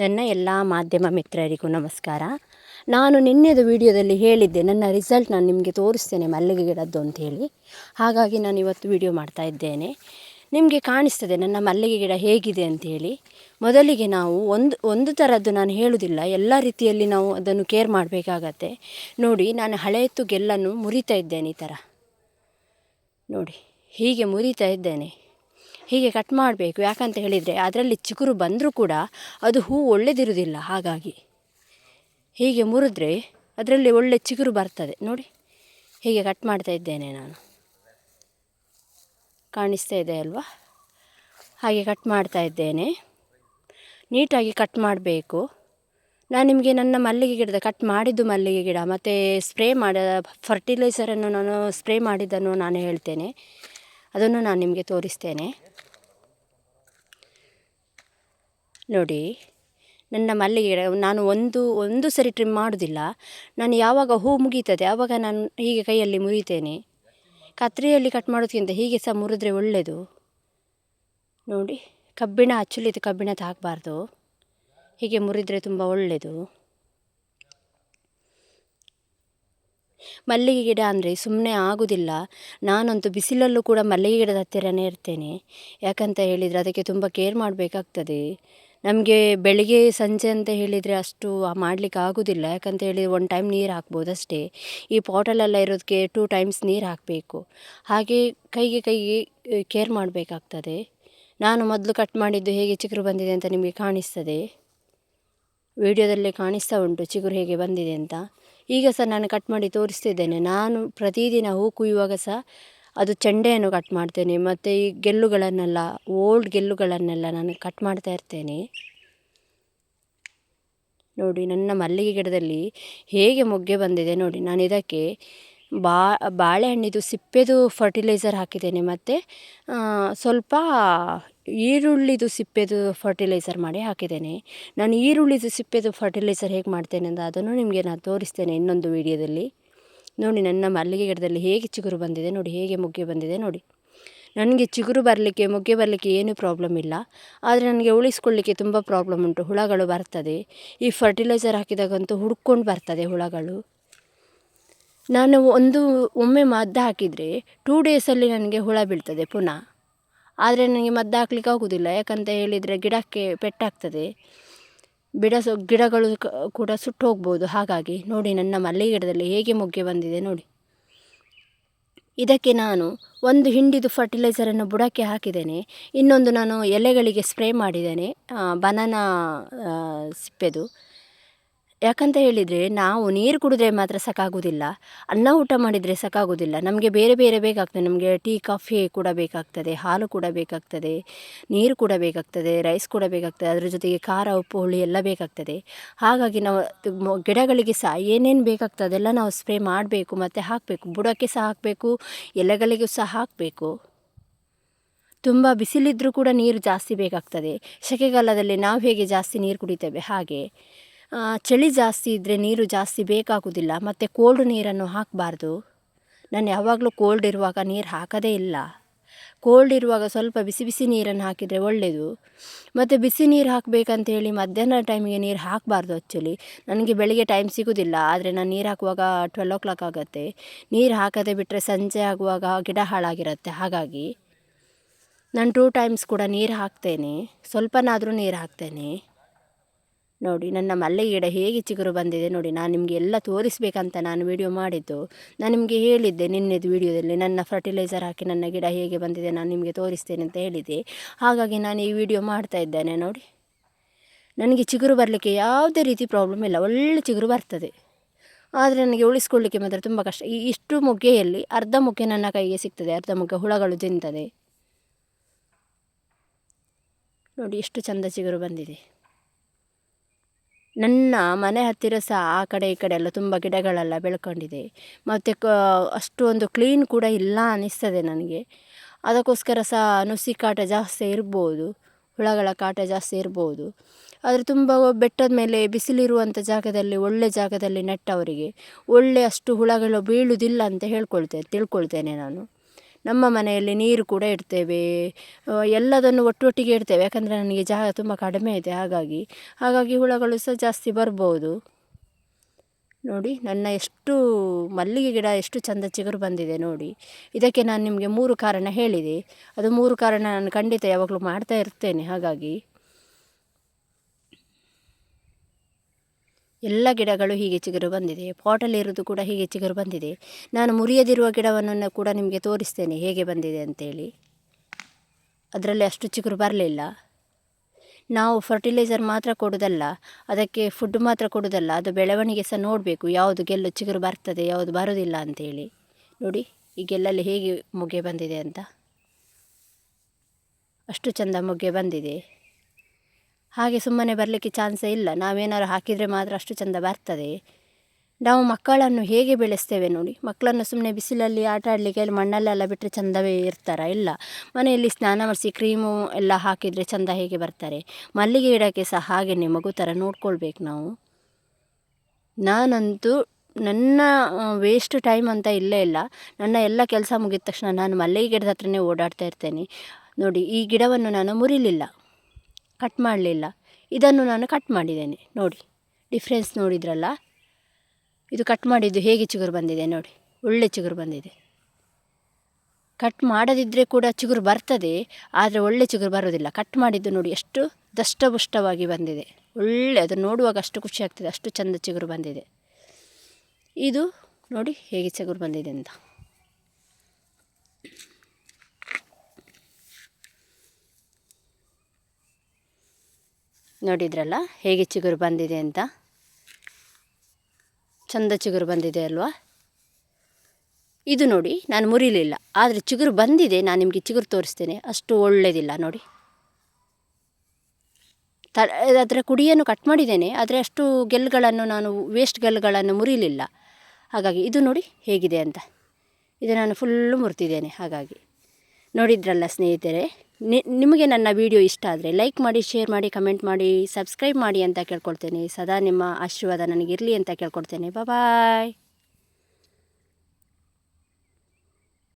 ನನ್ನ ಎಲ್ಲ ಮಾಧ್ಯಮ ಮಿತ್ರರಿಗೂ ನಮಸ್ಕಾರ. ನಾನು ನಿನ್ನೆದು ವಿಡಿಯೋದಲ್ಲಿ ಹೇಳಿದ್ದೆ ನನ್ನ ರಿಸಲ್ಟ್ ನಾನು ನಿಮಗೆ ತೋರಿಸ್ತೇನೆ ಮಲ್ಲಿಗೆ ಗಿಡದ್ದು ಅಂಥೇಳಿ. ಹಾಗಾಗಿ ನಾನು ಇವತ್ತು ವಿಡಿಯೋ ಮಾಡ್ತಾ ಇದ್ದೇನೆ. ನಿಮಗೆ ಕಾಣಿಸ್ತದೆ ನನ್ನ ಮಲ್ಲಿಗೆ ಗಿಡ ಹೇಗಿದೆ ಅಂಥೇಳಿ. ಮೊದಲಿಗೆ ನಾವು ಒಂದು ಥರದ್ದು ನಾನು ಹೇಳುವುದಿಲ್ಲ, ಎಲ್ಲ ರೀತಿಯಲ್ಲಿ ನಾವು ಅದನ್ನು ಕೇರ್ ಮಾಡಬೇಕಾಗತ್ತೆ. ನೋಡಿ, ನಾನು ಹಳೆಯತ್ತು ಗೆಲ್ಲನ್ನು ಮುರಿತಾ ಇದ್ದೇನೆ. ಈ ಥರ ನೋಡಿ, ಹೀಗೆ ಮುರಿತಾ ಇದ್ದೇನೆ. ಹೀಗೆ ಕಟ್ ಮಾಡಬೇಕು. ಯಾಕಂತ ಹೇಳಿದರೆ ಅದರಲ್ಲಿ ಚಿಗುರು ಬಂದರೂ ಕೂಡ ಅದು ಹೂ ಒಳ್ಳೆದಿರುವುದಿಲ್ಲ. ಹಾಗಾಗಿ ಹೀಗೆ ಮುರಿದ್ರೆ ಅದರಲ್ಲಿ ಒಳ್ಳೆ ಚಿಗುರು ಬರ್ತದೆ. ನೋಡಿ, ಹೀಗೆ ಕಟ್ ಮಾಡ್ತಾ ಇದ್ದೇನೆ ನಾನು. ಕಾಣಿಸ್ತಾ ಇದೆ ಅಲ್ವಾ? ಹಾಗೆ ಕಟ್ ಮಾಡ್ತಾ ಇದ್ದೇನೆ. ನೀಟಾಗಿ ಕಟ್ ಮಾಡಬೇಕು. ನಾನು ನಿಮಗೆ ನನ್ನ ಮಲ್ಲಿಗೆ ಗಿಡದ ಕಟ್ ಮಾಡಿದ್ದು ಮಲ್ಲಿಗೆ ಗಿಡ ಮತ್ತು ಸ್ಪ್ರೇ ಫರ್ಟಿಲೈಸರನ್ನು ನಾನು ಸ್ಪ್ರೇ ಮಾಡಿದ್ದನ್ನು ನಾನು ಹೇಳ್ತೇನೆ. ಅದನ್ನು ನಾನು ನಿಮಗೆ ತೋರಿಸ್ತೇನೆ. ನೋಡಿ, ನನ್ನ ಮಲ್ಲಿಗೆ ಗಿಡ ನಾನು ಒಂದು ಸರಿ ಟ್ರಿಮ್ ಮಾಡೋದಿಲ್ಲ. ನಾನು ಯಾವಾಗ ಹೂ ಮುಗೀತದೆ ಆವಾಗ ನಾನು ಹೀಗೆ ಕೈಯಲ್ಲಿ ಮುರಿತೇನೆ. ಕತ್ರಿಯಲ್ಲಿ ಕಟ್ ಮಾಡೋದಕ್ಕಿಂತ ಹೀಗೆ ಸಹ ಮುರಿದ್ರೆ ಒಳ್ಳೆಯದು. ನೋಡಿ, ಆ್ಯಕ್ಚುಲಿ ಇದು ಕಬ್ಬಿಣ ಹಾಕಬಾರ್ದು. ಹೀಗೆ ಮುರಿದರೆ ತುಂಬ ಒಳ್ಳೆಯದು. ಮಲ್ಲಿಗೆ ಗಿಡ ಅಂದರೆ ಸುಮ್ಮನೆ ಆಗೋದಿಲ್ಲ. ನಾನಂತೂ ಬಿಸಿಲಲ್ಲೂ ಕೂಡ ಮಲ್ಲಿಗೆ ಗಿಡದ ಹತ್ತಿರನೇ ಇರ್ತೇನೆ. ಯಾಕಂತ ಹೇಳಿದರೆ ಅದಕ್ಕೆ ತುಂಬ ಕೇರ್ ಮಾಡಬೇಕಾಗ್ತದೆ. ನಮಗೆ ಬೆಳಿಗ್ಗೆ ಸಂಜೆ ಅಂತ ಹೇಳಿದರೆ ಅಷ್ಟು ಮಾಡಲಿಕ್ಕೆ ಆಗೋದಿಲ್ಲ. ಯಾಕಂತ ಹೇಳಿ 1 ಟೈಮ್ ನೀರು ಹಾಕ್ಬೋದು ಅಷ್ಟೇ. ಈ ಪಾಟಲ್ಲೆಲ್ಲ ಇರೋದಕ್ಕೆ 2 ಟೈಮ್ಸ್ ನೀರು ಹಾಕಬೇಕು. ಹಾಗೆ ಕೈಗೆ ಕೇರ್ ಮಾಡಬೇಕಾಗ್ತದೆ. ನಾನು ಮೊದಲು ಕಟ್ ಮಾಡಿದ್ದು ಹೇಗೆ ಚಿಗುರು ಬಂದಿದೆ ಅಂತ ನಿಮಗೆ ಕಾಣಿಸ್ತದೆ. ವಿಡಿಯೋದಲ್ಲೇ ಕಾಣಿಸ್ತಾ ಉಂಟು ಚಿಗುರು ಹೇಗೆ ಬಂದಿದೆ ಅಂತ. ಈಗ ಸಹ ನಾನು ಕಟ್ ಮಾಡಿ ತೋರಿಸ್ತಿದ್ದೇನೆ. ನಾನು ಪ್ರತಿದಿನ ಹೂ ಕುಯ್ಯುವಾಗ ಸಹ ಅದು ಚೆಂಡೆಯನ್ನು ಕಟ್ ಮಾಡ್ತೇನೆ. ಮತ್ತು ಈ ಗೆಲ್ಲುಗಳನ್ನೆಲ್ಲ ಓಲ್ಡ್ ಗೆಲ್ಲುಗಳನ್ನೆಲ್ಲ ನಾನು ಕಟ್ ಮಾಡ್ತಾ ಇರ್ತೇನೆ. ನೋಡಿ, ನನ್ನ ಮಲ್ಲಿಗೆ ಗಿಡದಲ್ಲಿ ಹೇಗೆ ಮೊಗ್ಗೆ ಬಂದಿದೆ ನೋಡಿ. ನಾನು ಇದಕ್ಕೆ ಬಾಳೆಹಣ್ಣಿದು ಸಿಪ್ಪೆದು ಫರ್ಟಿಲೈಸರ್ ಹಾಕಿದ್ದೇನೆ. ಮತ್ತು ಸ್ವಲ್ಪ ಈರುಳ್ಳಿದು ಸಿಪ್ಪೆದು ಫರ್ಟಿಲೈಸರ್ ಮಾಡಿ ಹಾಕಿದ್ದೇನೆ. ನಾನು ಈರುಳ್ಳಿದು ಸಿಪ್ಪೆದು ಫರ್ಟಿಲೈಸರ್ ಹೇಗೆ ಮಾಡ್ತೇನೆ ಅಂತ ಅದನ್ನು ನಿಮಗೆ ನಾನು ತೋರಿಸ್ತೇನೆ ಇನ್ನೊಂದು ವಿಡಿಯೋದಲ್ಲಿ. ನೋಡಿ, ನನ್ನ ಮಲ್ಲಿಗೆ ಗಿಡದಲ್ಲಿ ಹೇಗೆ ಚಿಗುರು ಬಂದಿದೆ ನೋಡಿ, ಹೇಗೆ ಮೊಗ್ಗೆ ಬಂದಿದೆ ನೋಡಿ. ನನಗೆ ಚಿಗುರು ಬರಲಿಕ್ಕೆ ಮೊಗ್ಗೆ ಬರಲಿಕ್ಕೆ ಏನೂ ಪ್ರಾಬ್ಲಮ್ ಇಲ್ಲ. ಆದರೆ ನನಗೆ ಉಳಿಸ್ಕೊಳ್ಳಿಕ್ಕೆ ತುಂಬ ಪ್ರಾಬ್ಲಮ್ ಉಂಟು. ಹುಳಗಳು ಬರ್ತದೆ. ಈ ಫರ್ಟಿಲೈಸರ್ ಹಾಕಿದಾಗಂತೂ ಹುಡ್ಕೊಂಡು ಬರ್ತದೆ ಹುಳಗಳು. ನಾನು ಒಮ್ಮೆ ಮದ್ದು ಹಾಕಿದರೆ 2 ಡೇಸಲ್ಲಿ ನನಗೆ ಹುಳ ಬೀಳ್ತದೆ ಪುನಃ. ಆದರೆ ನನಗೆ ಮದ್ದು ಹಾಕ್ಲಿಕ್ಕೆ ಆಗೋದಿಲ್ಲ. ಯಾಕಂತ ಹೇಳಿದರೆ ಗಿಡಕ್ಕೆ ಪೆಟ್ಟಾಗ್ತದೆ. ಗಿಡಗಳು ಕೂಡ ಸುಟ್ಟು ಹೋಗ್ಬೋದು. ಹಾಗಾಗಿ ನೋಡಿ, ನನ್ನ ಮಲ್ಲಿಗೆ ಗಿಡದಲ್ಲಿ ಹೇಗೆ ಮೊಗ್ಗೆ ಬಂದಿದೆ ನೋಡಿ. ಇದಕ್ಕೆ ನಾನು ಒಂದು ಹಿಂಡಿದು ಫರ್ಟಿಲೈಸರನ್ನು ಬುಡಕ್ಕೆ ಹಾಕಿದ್ದೇನೆ. ಇನ್ನೊಂದು ನಾನು ಎಲೆಗಳಿಗೆ ಸ್ಪ್ರೇ ಮಾಡಿದ್ದೇನೆ, ಬನಾನಾ ಸಿಪ್ಪೆದು. ಯಾಕಂತ ಹೇಳಿದರೆ ನಾವು ನೀರು ಕುಡಿದ್ರೆ ಮಾತ್ರ ಸಾಕಾಗೋದಿಲ್ಲ, ಅನ್ನ ಊಟ ಮಾಡಿದರೆ ಸಾಕಾಗೋದಿಲ್ಲ. ನಮಗೆ ಬೇರೆ ಬೇರೆ ಬೇಕಾಗ್ತದೆ. ನಮಗೆ ಟೀ ಕಾಫಿ ಕೂಡ ಬೇಕಾಗ್ತದೆ, ಹಾಲು ಕೂಡ ಬೇಕಾಗ್ತದೆ, ನೀರು ಕೂಡ ಬೇಕಾಗ್ತದೆ, ರೈಸ್ ಕೂಡ ಬೇಕಾಗ್ತದೆ. ಅದರ ಜೊತೆಗೆ ಖಾರ ಉಪ್ಪು ಹುಳಿ ಎಲ್ಲ ಬೇಕಾಗ್ತದೆ. ಹಾಗಾಗಿ ನಾವು ಗಿಡಗಳಿಗೆ ಸಹ ಏನೇನು ಬೇಕಾಗ್ತದೆ ಅದೆಲ್ಲ ನಾವು ಸ್ಪ್ರೇ ಮಾಡಬೇಕು ಮತ್ತು ಹಾಕಬೇಕು. ಬುಡಕ್ಕೆ ಸಹ ಹಾಕಬೇಕು, ಎಲೆಗಳಿಗೂ ಸಹ ಹಾಕಬೇಕು. ತುಂಬ ಬಿಸಿಲಿದ್ದರೂ ಕೂಡ ನೀರು ಜಾಸ್ತಿ ಬೇಕಾಗ್ತದೆ. ಸೆಕೆಗಾಲದಲ್ಲಿ ನಾವು ಹೇಗೆ ಜಾಸ್ತಿ ನೀರು ಕುಡಿತೇವೆ ಹಾಗೆ. ಚಳಿ ಜಾಸ್ತಿ ಇದ್ದರೆ ನೀರು ಜಾಸ್ತಿ ಬೇಕಾಗುವುದಿಲ್ಲ. ಮತ್ತು ಕೋಲ್ಡ್ ನೀರನ್ನು ಹಾಕಬಾರ್ದು. ನಾನು ಯಾವಾಗಲೂ ಕೋಲ್ಡ್ ಇರುವಾಗ ನೀರು ಹಾಕೋದೇ ಇಲ್ಲ. ಕೋಲ್ಡ್ ಇರುವಾಗ ಸ್ವಲ್ಪ ಬಿಸಿ ಬಿಸಿ ನೀರನ್ನು ಹಾಕಿದರೆ ಒಳ್ಳೆಯದು. ಮತ್ತು ಬಿಸಿ ನೀರು ಹಾಕಬೇಕಂತೇಳಿ ಮಧ್ಯಾಹ್ನ ಟೈಮಿಗೆ ನೀರು ಹಾಕಬಾರ್ದು. ಆ್ಯಕ್ಚುಲಿ ನನಗೆ ಬೆಳಿಗ್ಗೆ ಟೈಮ್ ಸಿಗೋದಿಲ್ಲ. ಆದರೆ ನಾನು ನೀರು ಹಾಕುವಾಗ 12 o'clock ಆಗುತ್ತೆ. ನೀರು ಹಾಕದೆ ಬಿಟ್ಟರೆ ಸಂಜೆ ಆಗುವಾಗ ಗಿಡ ಹಾಳಾಗಿರುತ್ತೆ. ಹಾಗಾಗಿ ನಾನು 2 ಟೈಮ್ಸ್ ಕೂಡ ನೀರು ಹಾಕ್ತೇನೆ, ಸ್ವಲ್ಪನಾದರೂ ನೀರು ಹಾಕ್ತೇನೆ. ನೋಡಿ, ನನ್ನ ಮಲ್ಲಿಗೆ ಗಿಡ ಹೇಗೆ ಚಿಗುರು ಬಂದಿದೆ ನೋಡಿ. ನಾನು ನಿಮಗೆ ಎಲ್ಲ ತೋರಿಸ್ಬೇಕಂತ ನಾನು ವಿಡಿಯೋ ಮಾಡಿದ್ದು. ನಾನು ನಿಮಗೆ ಹೇಳಿದ್ದೆ ನಿನ್ನೆದು ವಿಡಿಯೋದಲ್ಲಿ ನನ್ನ ಫರ್ಟಿಲೈಸರ್ ಹಾಕಿ ನನ್ನ ಗಿಡ ಹೇಗೆ ಬಂದಿದೆ ನಾನು ನಿಮಗೆ ತೋರಿಸ್ತೇನೆ ಅಂತ ಹೇಳಿದ್ದೆ. ಹಾಗಾಗಿ ನಾನು ಈ ವಿಡಿಯೋ ಮಾಡ್ತಾ ಇದ್ದೇನೆ. ನೋಡಿ, ನನಗೆ ಚಿಗುರು ಬರಲಿಕ್ಕೆ ಯಾವುದೇ ರೀತಿ ಪ್ರಾಬ್ಲಮ್ ಇಲ್ಲ, ಒಳ್ಳೆ ಚಿಗುರು ಬರ್ತದೆ. ಆದರೆ ನನಗೆ ಉಳಿಸ್ಕೊಳ್ಳಿಕ್ಕೆ ಮಾತ್ರ ತುಂಬ ಕಷ್ಟ. ಇಷ್ಟು ಮೊಗ್ಗೆಯಲ್ಲಿ ಅರ್ಧ ಮೊಗ್ಗೆ ನನ್ನ ಕೈಗೆ ಸಿಗ್ತದೆ, ಅರ್ಧ ಮೊಗ್ಗೆ ಹುಳಗಳು ತಿಂತದೆ. ನೋಡಿ, ಎಷ್ಟು ಚಂದ ಚಿಗುರು ಬಂದಿದೆ. ನನ್ನ ಮನೆ ಹತ್ತಿರ ಸಹ ಆ ಕಡೆ ಈ ಕಡೆ ಎಲ್ಲ ತುಂಬ ಗಿಡಗಳೆಲ್ಲ ಬೆಳ್ಕೊಂಡಿದೆ. ಮತ್ತು ಅಷ್ಟು ಒಂದು ಕ್ಲೀನ್ ಕೂಡ ಇಲ್ಲ ಅನ್ನಿಸ್ತದೆ ನನಗೆ. ಅದಕ್ಕೋಸ್ಕರ ಸಹ ನುಸಿ ಕಾಟ ಜಾಸ್ತಿ ಇರ್ಬೋದು, ಹುಳಗಳ ಕಾಟ ಜಾಸ್ತಿ ಇರ್ಬೋದು. ಆದರೆ ತುಂಬ ಬೆಟ್ಟದ ಮೇಲೆ ಬಿಸಿಲಿರುವಂಥ ಜಾಗದಲ್ಲಿ, ಒಳ್ಳೆ ಜಾಗದಲ್ಲಿ ನೆಟ್ಟವರಿಗೆ ಒಳ್ಳೆ ಅಷ್ಟು ಹುಳಗಳು ಬೀಳುವುದಿಲ್ಲ ಅಂತ ತಿಳ್ಕೊಳ್ತೇನೆ ನಾನು. ನಮ್ಮ ಮನೆಯಲ್ಲಿ ನೀರು ಕೂಡ ಇಡ್ತೇವೆ, ಎಲ್ಲದನ್ನು ಒಟ್ಟೊಟ್ಟಿಗೆ ಇಡ್ತೇವೆ. ಯಾಕಂದರೆ ನನಗೆ ಜಾಗ ತುಂಬ ಕಡಿಮೆ ಇದೆ, ಹಾಗಾಗಿ ಹುಳಗಳು ಸಹ ಜಾಸ್ತಿ ಬರ್ಬೋದು. ನೋಡಿ ನನ್ನ ಎಷ್ಟು ಮಲ್ಲಿಗೆ ಗಿಡ ಎಷ್ಟು ಚಂದ ಚಿಗುರು ಬಂದಿದೆ ನೋಡಿ. ಇದಕ್ಕೆ ನಾನು ನಿಮಗೆ 3 ಕಾರಣ ಹೇಳಿದೆ. ಅದು 3 ಕಾರಣ ನಾನು ಖಂಡಿತ ಯಾವಾಗಲೂ ಮಾಡ್ತಾ ಇರ್ತೇನೆ. ಹಾಗಾಗಿ ಎಲ್ಲ ಗಿಡಗಳು ಹೀಗೆ ಚಿಗುರು ಬಂದಿದೆ. ಪಾಟಲ್ಲಿರೋದು ಕೂಡ ಹೀಗೆ ಚಿಗುರು ಬಂದಿದೆ. ನಾನು ಮುರಿಯದಿರುವ ಗಿಡವನ್ನು ಕೂಡ ನಿಮಗೆ ತೋರಿಸ್ತೇನೆ ಹೇಗೆ ಬಂದಿದೆ ಅಂತೇಳಿ. ಅದರಲ್ಲಿ ಅಷ್ಟು ಚಿಗುರು ಬರಲಿಲ್ಲ. ನಾವು ಫರ್ಟಿಲೈಸರ್ ಮಾತ್ರ ಕೊಡೋದಲ್ಲ, ಅದಕ್ಕೆ ಫುಡ್ ಮಾತ್ರ ಕೊಡೋದಲ್ಲ, ಅದು ಬೆಳವಣಿಗೆ ಸಹ ನೋಡಬೇಕು, ಯಾವುದು ಗೆಲ್ಲು ಚಿಗುರು ಬರ್ತದೆ ಯಾವುದು ಬರೋದಿಲ್ಲ ಅಂತೇಳಿ. ನೋಡಿ ಈ ಗೆಲ್ಲಲ್ಲಿ ಹೇಗೆ ಮೊಗ್ಗೆ ಬಂದಿದೆ ಅಂತ, ಅಷ್ಟು ಚೆಂದ ಮೊಗ್ಗೆ ಬಂದಿದೆ. ಹಾಗೆ ಸುಮ್ಮನೆ ಬರಲಿಕ್ಕೆ ಚಾನ್ಸೇ ಇಲ್ಲ. ನಾವೇನಾದ್ರು ಹಾಕಿದರೆ ಮಾತ್ರ ಅಷ್ಟು ಚೆಂದ ಬರ್ತದೆ. ನಾವು ಮಕ್ಕಳನ್ನು ಹೇಗೆ ಬೆಳೆಸ್ತೇವೆ ನೋಡಿ. ಮಕ್ಕಳನ್ನು ಸುಮ್ಮನೆ ಬಿಸಿಲಲ್ಲಿ ಆಟ ಆಡಲಿಕ್ಕೆ ಮಣ್ಣಲ್ಲೆಲ್ಲ ಬಿಟ್ಟರೆ ಚೆಂದವೇ ಇರ್ತಾರಾ? ಇಲ್ಲ, ಮನೆಯಲ್ಲಿ ಸ್ನಾನ ಮಾಡಿಸಿ ಕ್ರೀಮು ಎಲ್ಲ ಹಾಕಿದರೆ ಚೆಂದ ಹೇಗೆ ಬರ್ತಾರೆ. ಮಲ್ಲಿಗೆ ಗಿಡಕ್ಕೆ ಸಹ ಹಾಗೆಯೇ ಮಗು ಥರ ನೋಡ್ಕೊಳ್ಬೇಕು ನಾವು. ನಾನಂತೂ ನನ್ನ ವೇಸ್ಟ್ ಟೈಮ್ ಅಂತ ಇಲ್ಲೇ ಇಲ್ಲ. ನನ್ನ ಎಲ್ಲ ಕೆಲಸ ಮುಗಿದ ತಕ್ಷಣ ನಾನು ಮಲ್ಲಿಗೆ ಗಿಡದ ಹತ್ರನೇ ಓಡಾಡ್ತಾ ಇರ್ತೇನೆ. ನೋಡಿ ಈ ಗಿಡವನ್ನು ನಾನು ಮುರಿಲಿಲ್ಲ, ಕಟ್ ಮಾಡಲಿಲ್ಲ. ಇದನ್ನು ನಾನು ಕಟ್ ಮಾಡಿದ್ದೇನೆ ನೋಡಿ. ಡಿಫ್ರೆನ್ಸ್ ನೋಡಿದ್ರಲ್ಲ, ಇದು ಕಟ್ ಮಾಡಿದ್ದು ಹೇಗೆ ಚಿಗುರು ಬಂದಿದೆ ನೋಡಿ, ಒಳ್ಳೆ ಚಿಗುರು ಬಂದಿದೆ. ಕಟ್ ಮಾಡದಿದ್ದರೆ ಕೂಡ ಚಿಗುರು ಬರ್ತದೆ, ಆದರೆ ಒಳ್ಳೆ ಚಿಗುರು ಬರೋದಿಲ್ಲ. ಕಟ್ ಮಾಡಿದ್ದು ನೋಡಿ ಎಷ್ಟು ದಷ್ಟಪುಷ್ಟವಾಗಿ ಬಂದಿದೆ, ಒಳ್ಳೆ, ಅದನ್ನು ನೋಡುವಾಗ ಅಷ್ಟು ಖುಷಿ ಆಗ್ತದೆ, ಅಷ್ಟು ಚೆಂದ ಚಿಗುರು ಬಂದಿದೆ. ಇದು ನೋಡಿ ಹೇಗೆ ಚಿಗುರು ಬಂದಿದೆ ಅಂತ. ನೋಡಿದ್ರಲ್ಲ ಹೇಗೆ ಚಿಗುರು ಬಂದಿದೆ ಅಂತ, ಚಂದ ಚಿಗುರು ಬಂದಿದೆ ಅಲ್ವಾ. ಇದು ನೋಡಿ ನಾನು ಮುರಿಲಿಲ್ಲ, ಆದರೆ ಚಿಗುರು ಬಂದಿದೆ. ನಾನು ನಿಮಗೆ ಚಿಗುರು ತೋರಿಸ್ತೇನೆ, ಅಷ್ಟು ಒಳ್ಳೆಯದಿಲ್ಲ ನೋಡಿ. ಅದರ ಕುಡಿಯನ್ನು ಕಟ್ ಮಾಡಿದ್ದೇನೆ, ಆದರೆ ಅಷ್ಟು ಗೆಲ್ಲುಗಳನ್ನು ನಾನು ವೇಸ್ಟ್ ಗೆಲ್ಲುಗಳನ್ನು ಮುರಿಲಿಲ್ಲ. ಹಾಗಾಗಿ ಇದು ನೋಡಿ ಹೇಗಿದೆ ಅಂತ, ಇದು ನಾನು ಫುಲ್ಲು ಮುರಿತಿದ್ದೇನೆ. ಹಾಗಾಗಿ ನೋಡಿದ್ರಲ್ಲ ಸ್ನೇಹಿತರೆ, ನಿಮಗೆ ನನ್ನ ವಿಡಿಯೋ ಇಷ್ಟ ಆದರೆ ಲೈಕ್ ಮಾಡಿ, ಶೇರ್ ಮಾಡಿ, ಕಮೆಂಟ್ ಮಾಡಿ, ಸಬ್ಸ್ಕ್ರೈಬ್ ಮಾಡಿ ಅಂತ ಕೇಳ್ಕೊಳ್ತೇನೆ. ಸದಾ ನಿಮ್ಮ ಆಶೀರ್ವಾದ ನನಗಿರಲಿ ಅಂತ ಕೇಳ್ಕೊಳ್ತೇನೆ. ಬಾಯ್.